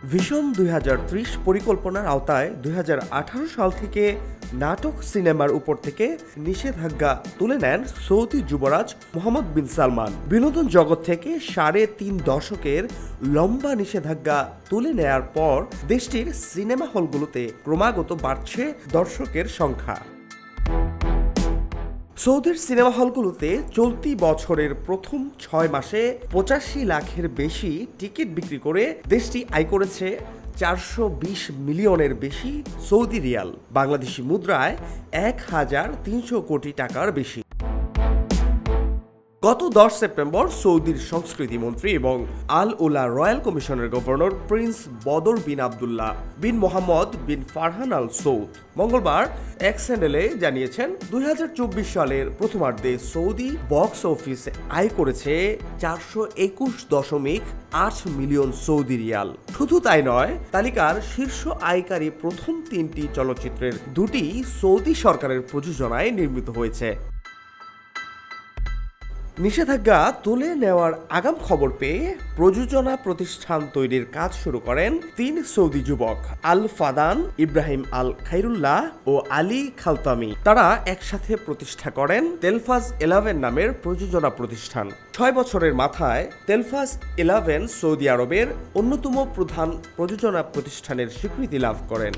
Vision ২০৩০ পরিকল্পনার আওতায় ২০১৮ সাল থেকে নাটক সিনেমার উপর থেকে নিষেধাজ্ঞা তুলে নেন সৌদি যুবরাজ মোহাম্মদ বিন সালমান। বিনোদন জগৎ থেকে ৩.৫ দশকের লম্বা নিষেধাজ্ঞা তুলে নেয়ার পর দেশটির সিনেমা হলগুলোতে ক্রমাগত বাড়ছে দর্শকের সংখ্যা। সৌদির সিনেমা হলগুলোতে চলতি বছরের প্রথম ৬ মাসে ৮৫ লাখের বেশি টিকিট বিক্রি করে দেশটি আয় করেছে ৪২০ মিলিয়নের বেশি সৌদি রিয়াল, বাংলাদেশি মুদ্রায় ১,৩০০ কোটি টাকার বেশি। গত ১০ সেপ্টেম্বর সৌদির সংস্কৃতি মন্ত্রী এবং আল উলা রয়্যাল কমিশনের গভর্নর প্রিন্স বদর বিন আবদুল্লাহ বিন মোহাম্মদ বিন ফারহান আল সৌদ মঙ্গলবার এক স্যান্ডেলে জানিয়েছেন ২০২৪ সালের প্রথমার্ধে সৌদি বক্স অফিসে আয় করেছে ৪২১.৮ মিলিয়ন সৌদি রিয়াল। শুধু তাই নয়, তালিকার শীর্ষ আয়কারী প্রথম ৩টি চলচ্চিত্রের দুটি সৌদি সরকারের প্রযোজনায় নির্মিত হয়েছে। নিষেধাজ্ঞা তুলে নেওয়ার আগাম খবর পেয়ে প্রযোজনা প্রতিষ্ঠান তৈরির কাজ শুরু করেন ৩ সৌদি যুবক আল ফাদান, ইব্রাহিম আল খাইরুল্লাহ ও আলী খালতামি। তারা একসাথে প্রতিষ্ঠা করেন তেলফাজ 11 নামের প্রযোজনা প্রতিষ্ঠান। ৬ বছরের মাথায় তেলফাজ 11 সৌদি আরবের অন্যতম প্রধান প্রযোজনা প্রতিষ্ঠানের স্বীকৃতি লাভ করেন।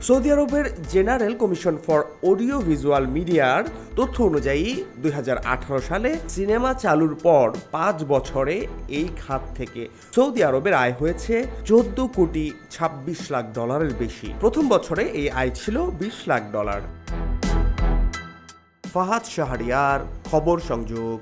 সৌদি আরবের general commission for audio visual মিডিয়ার তথ্য অনুযায়ী ২০১৮ সালে সিনেমা চালুর পর ৫ বছরে এই খাত থেকে সৌদি আরবের আয় হয়েছে ১৪ কোটি ২৬ লাখ ডলারের বেশি। প্রথম বছরে এই আয় ছিল ২০ লাখ ডলার। ফাহাদ শাহরিয়ার, খবর সংযোগ।